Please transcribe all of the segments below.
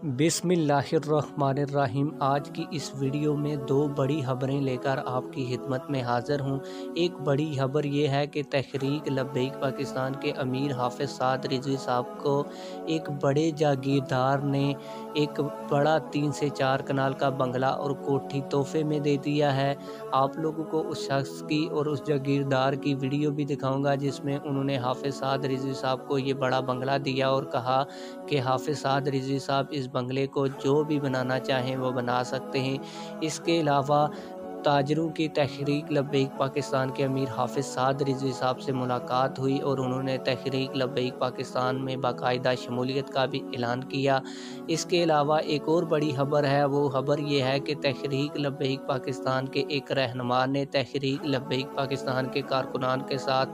बिस्मिल्लाहिर्रहमानिर्रहीम। आज की इस वीडियो में दो बड़ी खबरें लेकर आपकी खिदमत में हाज़िर हूँ। एक बड़ी खबर ये है कि तहरीक लब्बैक पाकिस्तान के अमीर हाफिज़ साद रिज़वी साहब को एक बड़े जागीरदार ने एक बड़ा 3 से 4 कनाल का बंगला और कोठी तोहफे में दे दिया है। आप लोगों को उस शख्स की और उस जागीरदार की वीडियो भी दिखाऊंगा जिसमें उन्होंने हाफिज़ साद रिज़वी साहब को ये बड़ा बंगला दिया और कहा कि हाफिज़ साद रिज़वी साहब इस बंगले को जो भी बनाना चाहें वो बना सकते हैं। इसके अलावा ताजरों की तहरीक लब्बैक पाकिस्तान के अमीर हाफिज़ साद रिज़वी साहब से मुलाकात हुई और उन्होंने तहरीक लब्बैक पाकिस्तान में बाकायदा शमूलियत का भी ऐलान किया। इसके अलावा एक और बड़ी खबर है, वो खबर ये है कि तहरीक लब्बैक पाकिस्तान के एक रहनुमा ने तहरीक लब्बैक पाकिस्तान के कारकुनान के साथ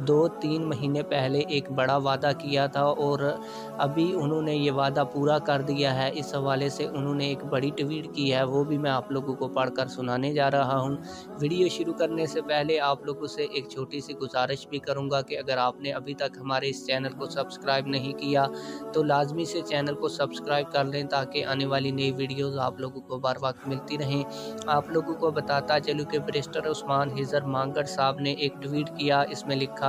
2-3 महीने पहले एक बड़ा वादा किया था और अभी उन्होंने ये वादा पूरा कर दिया है। इस हवाले से उन्होंने एक बड़ी ट्वीट की है, वो भी मैं आप लोगों को पढ़कर सुनाने जा रहा हूँ। वीडियो शुरू करने से पहले आप लोगों से एक छोटी सी गुजारिश भी करूँगा कि अगर आपने अभी तक हमारे इस चैनल को सब्सक्राइब नहीं किया तो लाजमी से चैनल को सब्सक्राइब कर लें ताकि आने वाली नई वीडियोज़ आप लोगों को बर वक्त मिलती रहें। आप लोगों को बताता चलूँ कि बैरिस्टर उस्मान हिजर मांगड़ साहब ने एक ट्वीट किया, इसमें लिखा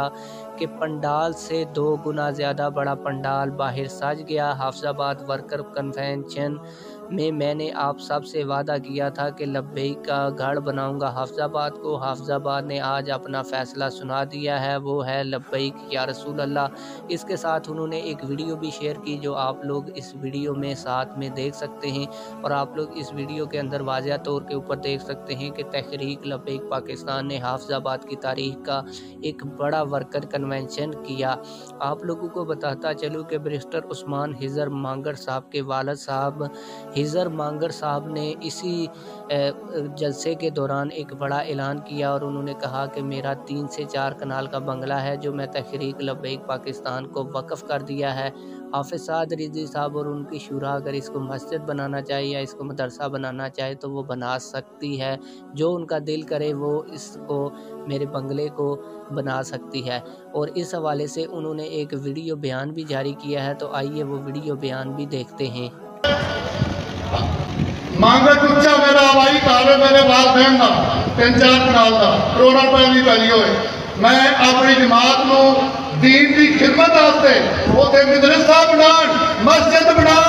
कि पंडाल से 2 गुना ज़्यादा बड़ा पंडाल बाहर सज गया। हाफिज़ाबाद वर्कर कन्वेंशन में मैंने आप सब से वादा किया था कि लब्बैक का गढ़ बनाऊंगा हाफिज़ाबाद को। हाफिज़ाबाद ने आज अपना फ़ैसला सुना दिया है, वो है लब्बैक या रसूल अल्लाह। इसके साथ उन्होंने एक वीडियो भी शेयर की जो आप लोग इस वीडियो में साथ में देख सकते हैं और आप लोग इस वीडियो के अंदर वाज़िया तौर के ऊपर देख सकते हैं कि तहरीक लब्बैक पाकिस्तान ने हाफिज़ाबाद की तारीख का एक बड़ा वर्कर कन्वेंशन किया। आप लोगों को बताता चलूँ कि बैरिस्टर उस्मान हिजर मांगड़ साहब के वालिद साहब हिजर मांगड़ साहब ने इसी जलसे के दौरान एक बड़ा ऐलान किया और उन्होंने कहा कि मेरा 3 से 4 कनाल का बंगला है जो मैं तहरीक लब्बैक पाकिस्तान को वक़्फ़ कर दिया है। हाफिज़ साद रिज़वी साहब और उनकी शुरा अगर इसको मस्जिद बनाना चाहे या इसको मदरसा बनाना चाहे तो वो बना सकती है, जो उनका दिल करे वो इसको मेरे बंगले को बना सकती है। और इस हवाले से उन्होंने एक वीडियो बयान भी जारी किया है, तो आइए वो वीडियो बयान भी देखते हैं। मांगड़ टुच्चा मेरा हवाई घर मेरे वालदैन का 3-4 कनाल का करोड़ों रुपए की वैल्यू है। मैं अपनी जमात को दीन की खिदमत वास्ते उत्थे मदरसा बनान, मस्जिद बनान,